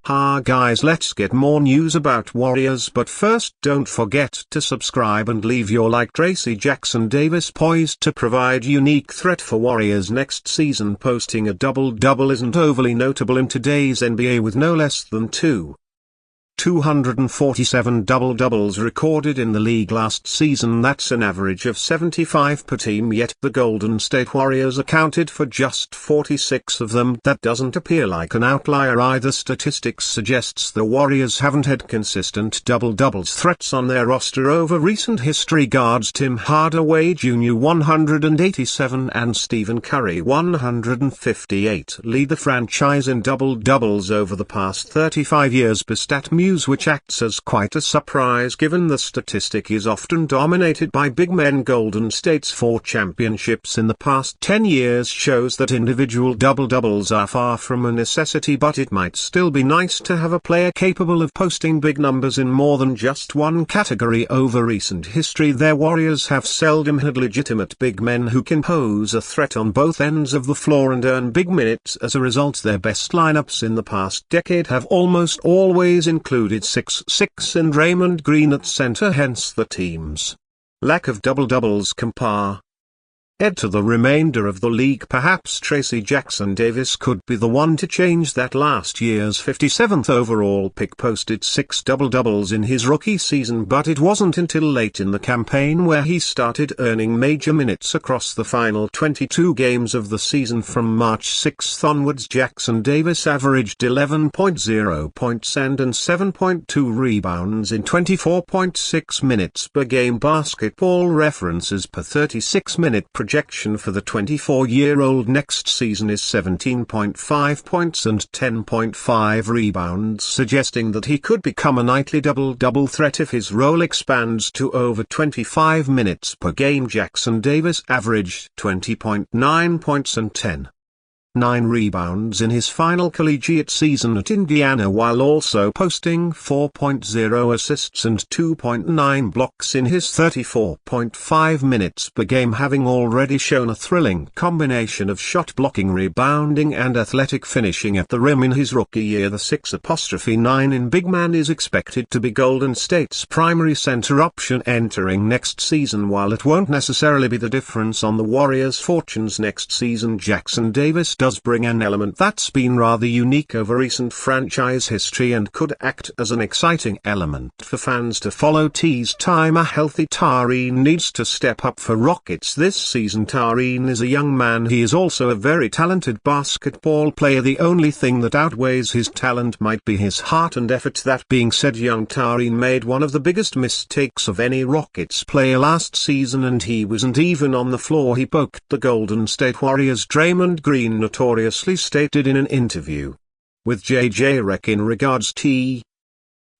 Ha guys, let's get more news about Warriors, but first don't forget to subscribe and leave your like. Tracy Jackson Davis poised to provide unique threat for Warriors next season. Posting a double-double isn't overly notable in today's NBA, with no less than 247 double-doubles recorded in the league last season. That's an average of 75 per team, yet the Golden State Warriors accounted for just 46 of them. That doesn't appear like an outlier either. Statistics suggests the Warriors haven't had consistent double-doubles threats on their roster over recent history. Guards Tim Hardaway Jr. 187 and Stephen Curry 158 lead the franchise in double-doubles over the past 35 years per StatMuse, which acts as quite a surprise given the statistic is often dominated by big men. Golden State's 4 championships in the past 10 years shows that individual double-doubles are far from a necessity, but it might still be nice to have a player capable of posting big numbers in more than just one category. Over recent history, their Warriors have seldom had legitimate big men who can pose a threat on both ends of the floor and earn big minutes. As a result, their best lineups in the past decade have almost always included 6'6" and Draymond Green at center, hence the team's lack of double-doubles compared to the remainder of the league. Perhaps Tracy Jackson Davis could be the one to change that. Last year's 57th overall pick posted 6 double-doubles in his rookie season, but it wasn't until late in the campaign where he started earning major minutes across the final 22 games of the season. From March 6 onwards, Jackson Davis averaged 11.0 points and 7.2 rebounds in 24.6 minutes per game. Basketball References per 36-minute projection for the 24-year-old next season is 17.5 points and 10.5 rebounds, suggesting that he could become a nightly double-double threat if his role expands to over 25 minutes per game. Jackson Davis averaged 20.9 points and 10.9 rebounds in his final collegiate season at Indiana, while also posting 4.0 assists and 2.9 blocks in his 34.5 minutes per game, having already shown a thrilling combination of shot blocking, rebounding and athletic finishing at the rim in his rookie year. The 6'9" in big man is expected to be Golden State's primary center option entering next season. While it won't necessarily be the difference on the Warriors' fortunes next season, Jackson Davis does bring an element that's been rather unique over recent franchise history and could act as an exciting element for fans to follow. Tease time: a healthy Tari needs to step up for Rockets this season. Tari is a young man. He is also a very talented basketball player. The only thing that outweighs his talent might be his heart and effort. That being said, young Tari made one of the biggest mistakes of any Rockets player last season, and he wasn't even on the floor. He poked the Golden State Warriors' Draymond Green notoriously stated in an interview with JJ in regards to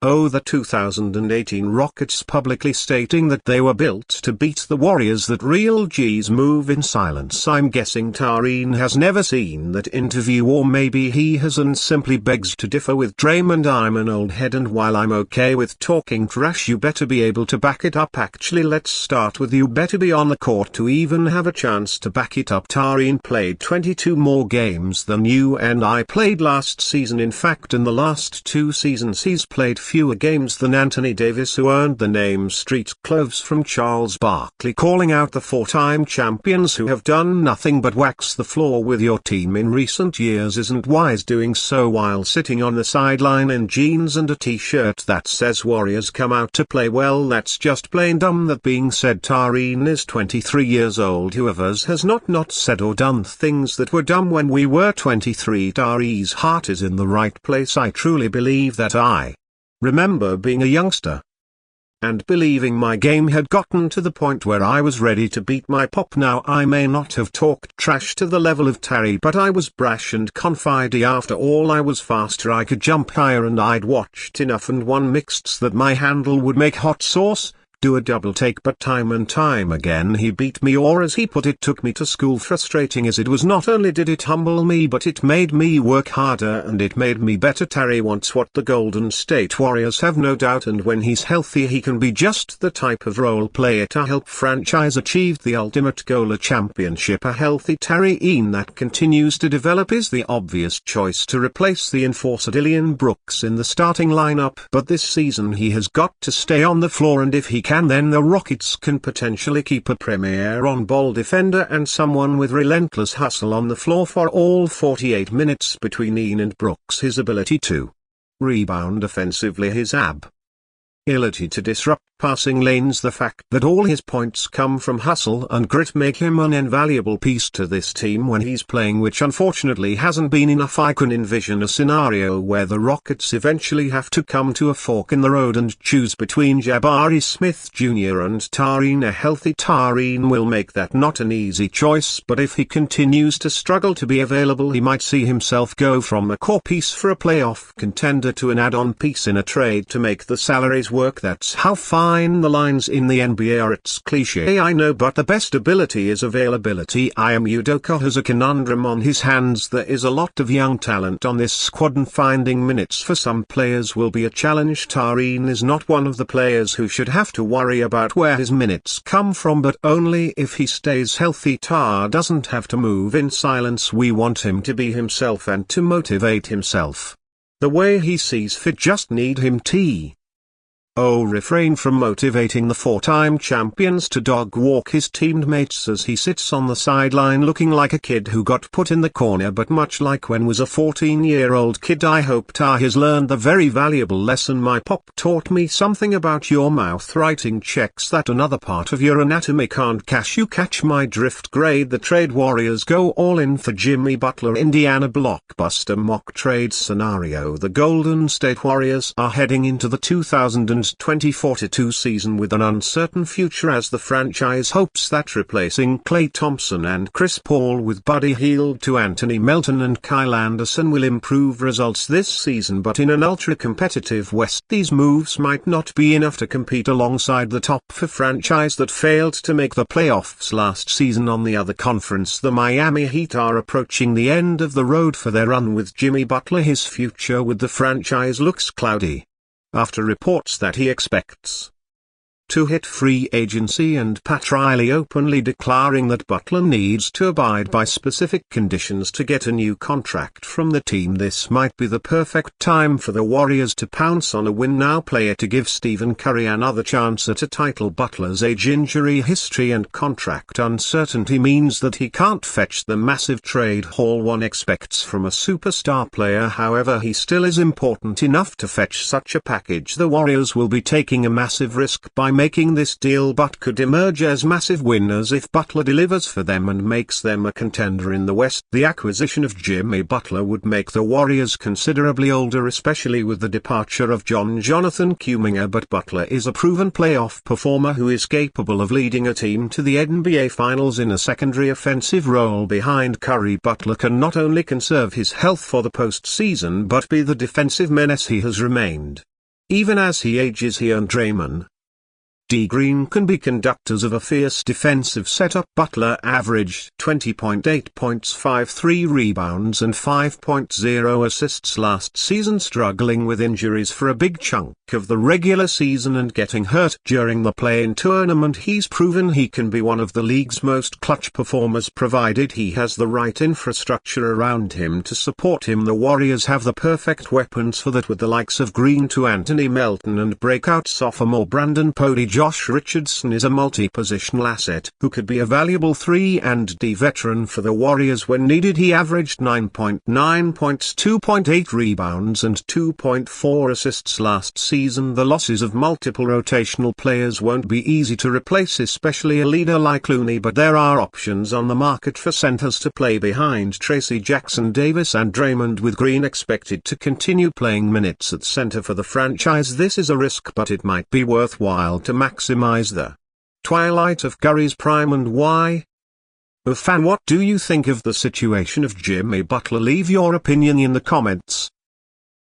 the 2018 Rockets, publicly stating that they were built to beat the Warriors, that real G's move in silence. I'm guessing Tari has never seen that interview, or maybe he has and simply begs to differ with Draymond. I'm an old head, and while I'm okay with talking trash, you better be able to back it up. Actually, let's start with you better be on the court to even have a chance to back it up. Tari played 22 more games than you and I played last season. In fact, in the last 2 seasons he's played fewer games than Anthony Davis, who earned the name Street Clothes from Charles Barkley. Calling out the 4-time champions who have done nothing but wax the floor with your team in recent years isn't wise. Doing so while sitting on the sideline in jeans and a t-shirt that says Warriors come out to play, well, that's just plain dumb. That being said, Tari is 23 years old. Whoever's has not said or done things that were dumb when we were 23. Tari's heart is in the right place. I truly believe that. I remember being a youngster and believing my game had gotten to the point where I was ready to beat my pop. Now, I may not have talked trash to the level of Tari, but I was brash and confidey. After all, I was faster, I could jump higher, and I'd watched enough and won mixeds that my handle would make hot sauce. do a double take, but time and time again he beat me, or as he put it, took me to school. Frustrating as it was, not only did it humble me, but it made me work harder and it made me better. Tari wants what the Golden State Warriors have, no doubt, and when he's healthy he can be just the type of role player to help franchise achieve the ultimate goal, a championship. A healthy Tari that continues to develop is the obvious choice to replace the enforcer Dillon Brooks in the starting lineup, but this season he has got to stay on the floor, and if he can, then the Rockets can potentially keep a premier on-ball defender and someone with relentless hustle on the floor for all 48 minutes between Eason and Brooks. His ability to rebound offensively, his ability to disrupt passing lanes, the fact that all his points come from hustle and grit make him an invaluable piece to this team when he's playing, which unfortunately hasn't been enough. I can envision a scenario where the Rockets eventually have to come to a fork in the road and choose between Jabari Smith Jr. and Tari. A healthy Tari will make that not an easy choice, but if he continues to struggle to be available, he might see himself go from a core piece for a playoff contender to an add-on piece in a trade to make the salaries work. That's how fine the lines in the NBA are. It's cliche, I know, but the best ability is availability. Ime Udoka has a conundrum on his hands. There is a lot of young talent on this squad, and finding minutes for some players will be a challenge. Tari is not one of the players who should have to worry about where his minutes come from, but only if he stays healthy. Tar doesn't have to move in silence. We want him to be himself and to motivate himself the way he sees fit. Just need him refrain from motivating the four-time champions to dog-walk his teammates as he sits on the sideline looking like a kid who got put in the corner. But much like when was a 14-year-old kid, I hope Tar has learned the very valuable lesson my pop taught me: something about your mouth writing checks that another part of your anatomy can't cash. You catch my drift? Grade the trade. Warriors go all in for Jimmy Butler. Indiana blockbuster mock trade scenario. The Golden State Warriors are heading into the 2024-22 season with an uncertain future as the franchise hopes that replacing Klay Thompson and Chris Paul with Buddy Hield to Anthony Melton and Kyle Anderson will improve results this season, but in an ultra-competitive West these moves might not be enough to compete alongside the top four franchise that failed to make the playoffs last season. On the other conference, the Miami Heat are approaching the end of the road for their run with Jimmy Butler. His future with the franchise looks cloudy after reports that he expects to hit free agency, and Pat Riley openly declaring that Butler needs to abide by specific conditions to get a new contract from the team. This might be the perfect time for the Warriors to pounce on a win-now player to give Stephen Curry another chance at a title. Butler's age, injury history and contract uncertainty means that he can't fetch the massive trade haul one expects from a superstar player. However, he still is important enough to fetch such a package. The Warriors will be taking a massive risk by making this deal, but could emerge as massive winners if Butler delivers for them and makes them a contender in the West. The acquisition of Jimmy Butler would make the Warriors considerably older, especially with the departure of Jonathan Kuminga, but Butler is a proven playoff performer who is capable of leading a team to the NBA Finals in a secondary offensive role behind Curry. Butler can not only conserve his health for the postseason but be the defensive menace he has remained even as he ages. He and Draymond Green can be conductors of a fierce defensive setup. Butler averaged 20.8 points, 5.3 rebounds and 5.0 assists last season, struggling with injuries for a big chunk of the regular season and getting hurt during the play-in tournament. He's proven he can be one of the league's most clutch performers provided he has the right infrastructure around him to support him. The Warriors have the perfect weapons for that, with the likes of Green to Anthony Melton and breakout sophomore Brandon Podey. Josh Richardson is a multi-positional asset who could be a valuable 3-and-D veteran for the Warriors when needed. He averaged 9.9 points, 2.8 rebounds and 2.4 assists last season. The losses of multiple rotational players won't be easy to replace, especially a leader like Looney, but there are options on the market for centers to play behind Tracy, Jackson Davis and Draymond, with Green expected to continue playing minutes at center for the franchise. This is a risk, but it might be worthwhile to maximize the twilight of Curry's prime. And why? Fan, what do you think of the situation of Jimmy Butler? Leave your opinion in the comments.